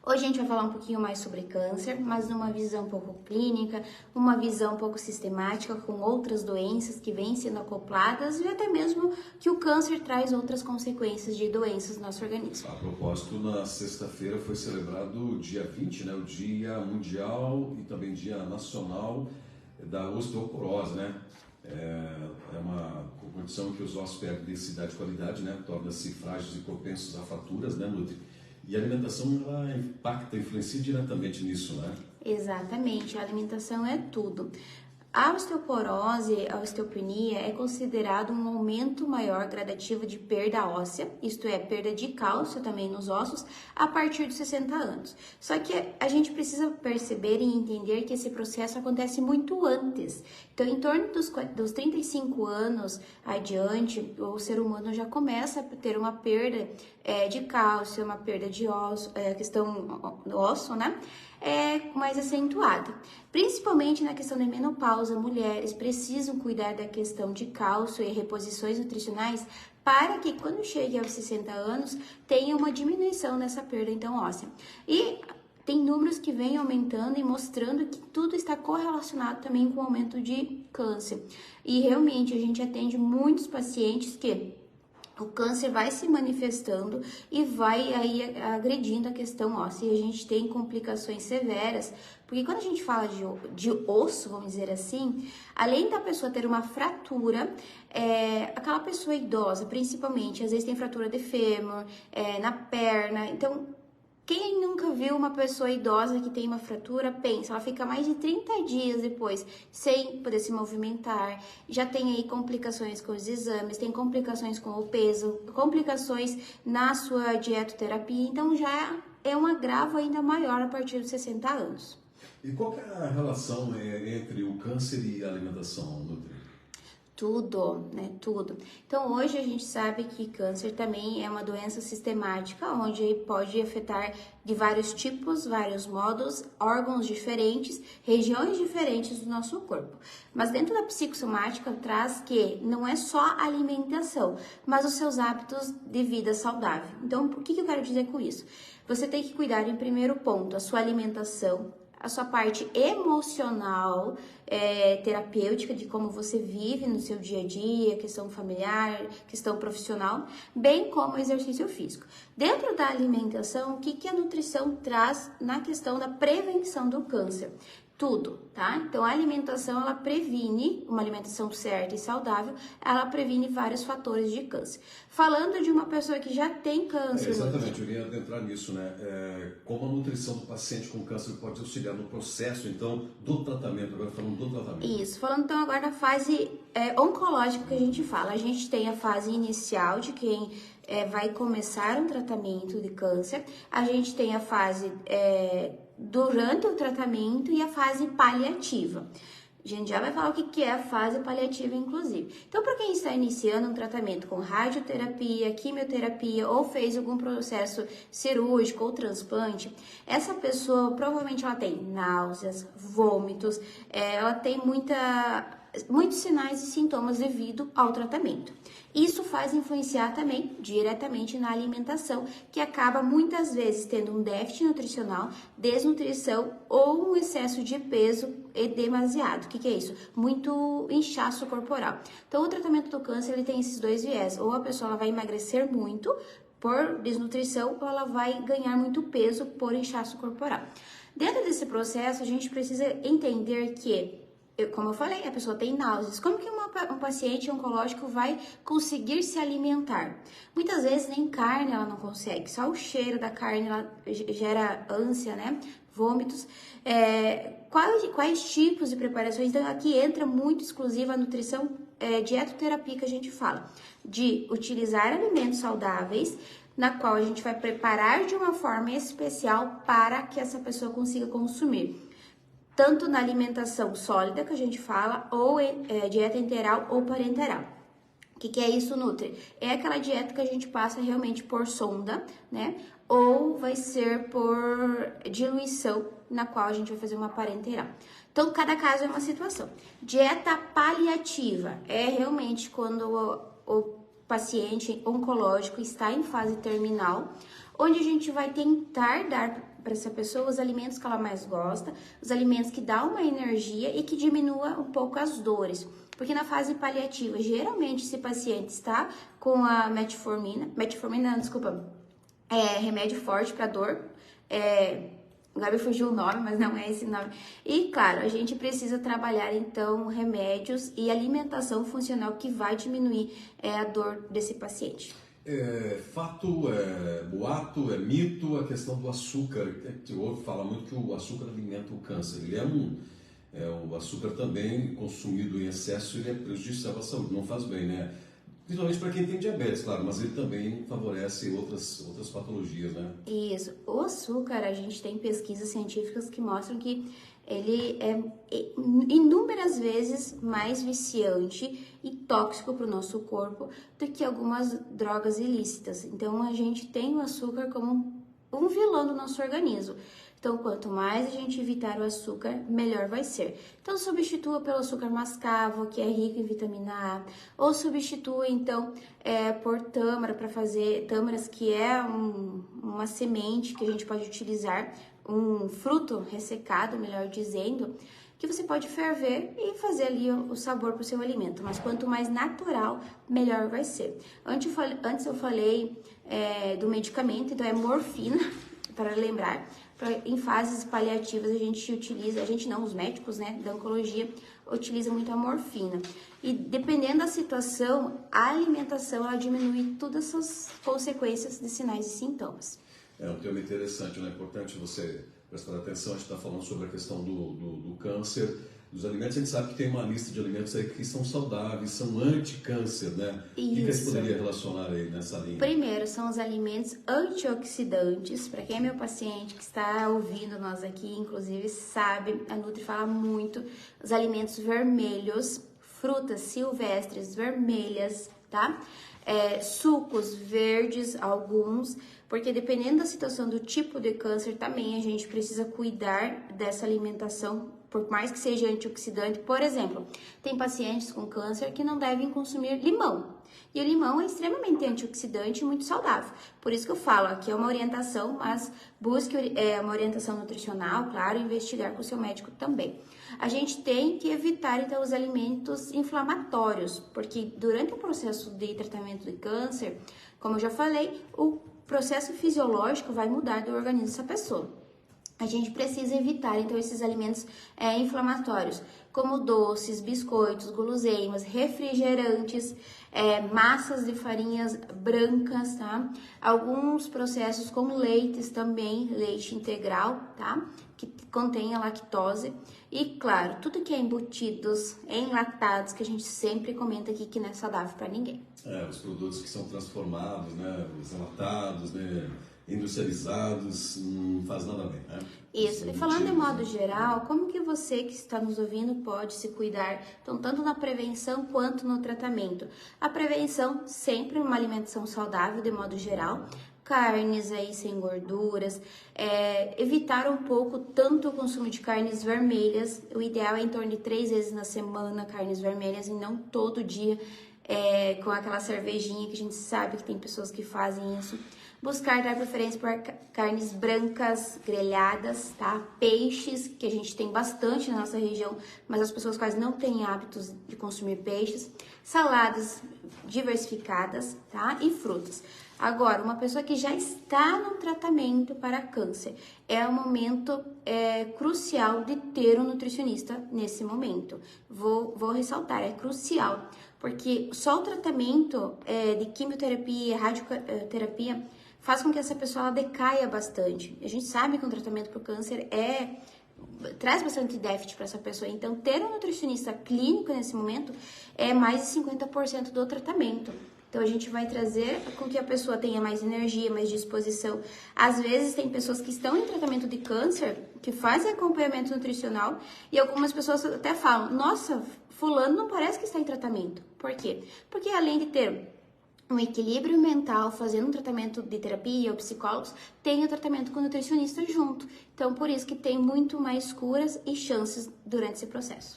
Hoje a gente vai falar um pouquinho mais sobre câncer, mas numa visão um pouco clínica, uma visão um pouco sistemática, com outras doenças que vêm sendo acopladas e até mesmo que o câncer traz outras consequências de doenças no nosso organismo. A propósito, na sexta-feira foi celebrado o dia 20, né, o Dia Mundial e também Dia Nacional da Osteoporose, né? É uma condição que os ossos perdem densidade e qualidade, né? Tornam-se frágeis e propensos a fraturas, né, Nutri? E a alimentação, ela influencia diretamente nisso, né? Exatamente, a alimentação é tudo. A osteoporose, a osteopenia, é considerado um aumento maior gradativo de perda óssea, isto é, perda de cálcio também nos ossos, a partir dos 60 anos. Só que a gente precisa perceber e entender que esse processo acontece muito antes. Então, em torno dos 35 anos adiante, o ser humano já começa a ter uma perda de cálcio, uma perda de osso, questão do osso, né? Mais acentuada. Principalmente na questão da menopausa, mulheres precisam cuidar da questão de cálcio e reposições nutricionais para que quando chegue aos 60 anos tenha uma diminuição nessa perda então óssea. E tem números que vêm aumentando e mostrando que tudo está correlacionado também com o aumento de câncer. E realmente a gente atende muitos pacientes que o câncer vai se manifestando e vai aí agredindo a questão óssea. E a gente tem complicações severas, porque quando a gente fala de osso, vamos dizer assim, além da pessoa ter uma fratura, aquela pessoa idosa, principalmente, às vezes tem fratura de fêmur, na perna. Então, quem nunca viu uma pessoa idosa que tem uma fratura, pensa, ela fica mais de 30 dias depois sem poder se movimentar, já tem aí complicações com os exames, tem complicações com o peso, complicações na sua dietoterapia, então já é um agravo ainda maior a partir dos 60 anos. E qual que é a relação entre o câncer e a alimentação, Nutri? Tudo, né? Tudo. Então, hoje a gente sabe que câncer também é uma doença sistemática, onde pode afetar de vários tipos, vários modos, órgãos diferentes, regiões diferentes do nosso corpo. Mas dentro da psicossomática traz que não é só a alimentação, mas os seus hábitos de vida saudável. Então, o que eu quero dizer com isso? Você tem que cuidar, em primeiro ponto, a sua alimentação, a sua parte emocional, terapêutica, de como você vive no seu dia a dia, questão familiar, questão profissional, bem como o exercício físico. Dentro da alimentação, o que a nutrição traz na questão da prevenção do câncer? Tudo, tá? Então, a alimentação, ela previne, uma alimentação certa e saudável, ela previne vários fatores de câncer. Falando de uma pessoa que já tem câncer... Exatamente, eu ia adentrar nisso, né? Como a nutrição do paciente com câncer pode auxiliar no processo, então, do tratamento, agora falando do tratamento. Isso, falando então agora da fase oncológica que a gente fala. A gente tem a fase inicial de quem vai começar um tratamento de câncer, a gente tem a fase... durante o tratamento e a fase paliativa. A gente já vai falar o que é a fase paliativa, inclusive. Então, para quem está iniciando um tratamento com radioterapia, quimioterapia ou fez algum processo cirúrgico ou transplante, essa pessoa provavelmente ela tem náuseas, vômitos, ela tem muitos sinais e sintomas devido ao tratamento. Isso faz influenciar também diretamente na alimentação, que acaba muitas vezes tendo um déficit nutricional, desnutrição ou um excesso de peso demasiado. O que é isso? Muito inchaço corporal. Então, o tratamento do câncer ele tem esses dois viés. Ou a pessoa ela vai emagrecer muito por desnutrição, ou ela vai ganhar muito peso por inchaço corporal. Dentro desse processo, a gente precisa entender que como eu falei, a pessoa tem náuseas. Como que um paciente oncológico vai conseguir se alimentar? Muitas vezes nem carne ela não consegue, só o cheiro da carne ela gera ânsia, né? Vômitos. Quais tipos de preparações? Então aqui entra muito exclusiva a nutrição dietoterapia que a gente fala, de utilizar alimentos saudáveis, na qual a gente vai preparar de uma forma especial para que essa pessoa consiga consumir. Tanto na alimentação sólida, que a gente fala, ou dieta enteral ou parenteral. O que é isso, Nutri? É aquela dieta que a gente passa realmente por sonda, né? Ou vai ser por diluição, na qual a gente vai fazer uma parenteral. Então, cada caso é uma situação. Dieta paliativa é realmente quando o paciente oncológico está em fase terminal onde a gente vai tentar dar para essa pessoa os alimentos que ela mais gosta, os alimentos que dão uma energia e que diminua um pouco as dores. Porque na fase paliativa, geralmente esse paciente está com a metformina, remédio forte para dor, agora me fugiu o nome, mas não é esse nome. E claro, a gente precisa trabalhar então remédios e alimentação funcional que vai diminuir a dor desse paciente. É fato, é boato, é mito a questão do açúcar. Eu ouço falar muito que o açúcar alimenta o câncer. O açúcar também consumido em excesso, ele é prejudicial à saúde, não faz bem, né? Principalmente para quem tem diabetes, claro, mas ele também favorece outras patologias, né? Isso. O açúcar, a gente tem pesquisas científicas que mostram que ele é inúmeras vezes mais viciante e tóxico para o nosso corpo do que algumas drogas ilícitas. Então, a gente tem o açúcar como um vilão do nosso organismo. Então, quanto mais a gente evitar o açúcar, melhor vai ser. Então, substitua pelo açúcar mascavo, que é rico em vitamina A, ou substitua, então, por tâmara, para fazer tâmaras, que é uma semente que a gente pode utilizar, um fruto ressecado, melhor dizendo, que você pode ferver e fazer ali o sabor para o seu alimento. Mas quanto mais natural, melhor vai ser. Antes eu falei do medicamento, então é morfina, para lembrar. Em fases paliativas a gente utiliza, os médicos, né, da oncologia, utiliza muito a morfina. E dependendo da situação, a alimentação ela diminui todas essas consequências de sinais e sintomas. É um tema interessante, né? É importante você prestar atenção. A gente está falando sobre a questão do câncer, dos alimentos. A gente sabe que tem uma lista de alimentos aí que são saudáveis, são anti-câncer, né? Isso. O que você poderia relacionar aí nessa linha? Primeiro, são os alimentos antioxidantes. Para quem é meu paciente que está ouvindo nós aqui, inclusive, sabe, a Nutri fala muito, os alimentos vermelhos, frutas silvestres vermelhas, tá? Sucos verdes, alguns, porque dependendo da situação do tipo de câncer também a gente precisa cuidar dessa alimentação, por mais que seja antioxidante. Por exemplo, tem pacientes com câncer que não devem consumir limão. E o limão é extremamente antioxidante e muito saudável. Por isso que eu falo, aqui é uma orientação, mas busque uma orientação nutricional, claro, e investigar com o seu médico também. A gente tem que evitar, então, os alimentos inflamatórios, porque durante o processo de tratamento de câncer, como eu já falei, o processo fisiológico vai mudar do organismo dessa pessoa. A gente precisa evitar, então, esses alimentos inflamatórios, como doces, biscoitos, guloseimas, refrigerantes, massas de farinhas brancas, tá? Alguns processos como leites também, leite integral, tá? Que contém a lactose. E, claro, tudo que é embutidos, enlatados, que a gente sempre comenta aqui que não é saudável para ninguém. Os produtos que são transformados, né? Os enlatados, né? Industrializados, não faz nada bem, né? Isso, e falando de modo geral, como que você que está nos ouvindo pode se cuidar, então, tanto na prevenção quanto no tratamento? A prevenção, sempre uma alimentação saudável de modo geral, carnes aí sem gorduras, evitar um pouco tanto o consumo de carnes vermelhas, o ideal é em torno de 3 vezes na semana carnes vermelhas e não todo dia com aquela cervejinha que a gente sabe que tem pessoas que fazem isso. Buscar dar preferência por carnes brancas, grelhadas, tá? Peixes, que a gente tem bastante na nossa região, mas as pessoas quase não têm hábitos de consumir peixes. Saladas diversificadas, tá? E frutas. Agora, uma pessoa que já está no tratamento para câncer, é um momento crucial de ter um nutricionista nesse momento. Vou ressaltar, é crucial, porque só o tratamento de quimioterapia, radioterapia, faz com que essa pessoa ela decaia bastante. A gente sabe que um tratamento para o câncer traz bastante déficit para essa pessoa. Então, ter um nutricionista clínico nesse momento é mais de 50% do tratamento. Então, a gente vai trazer com que a pessoa tenha mais energia, mais disposição. Às vezes, tem pessoas que estão em tratamento de câncer, que fazem acompanhamento nutricional, e algumas pessoas até falam, nossa, fulano não parece que está em tratamento. Por quê? Porque além de ter um equilíbrio mental, fazendo um tratamento de terapia ou psicólogos, tem o tratamento com o nutricionista junto. Então, por isso que tem muito mais curas e chances durante esse processo.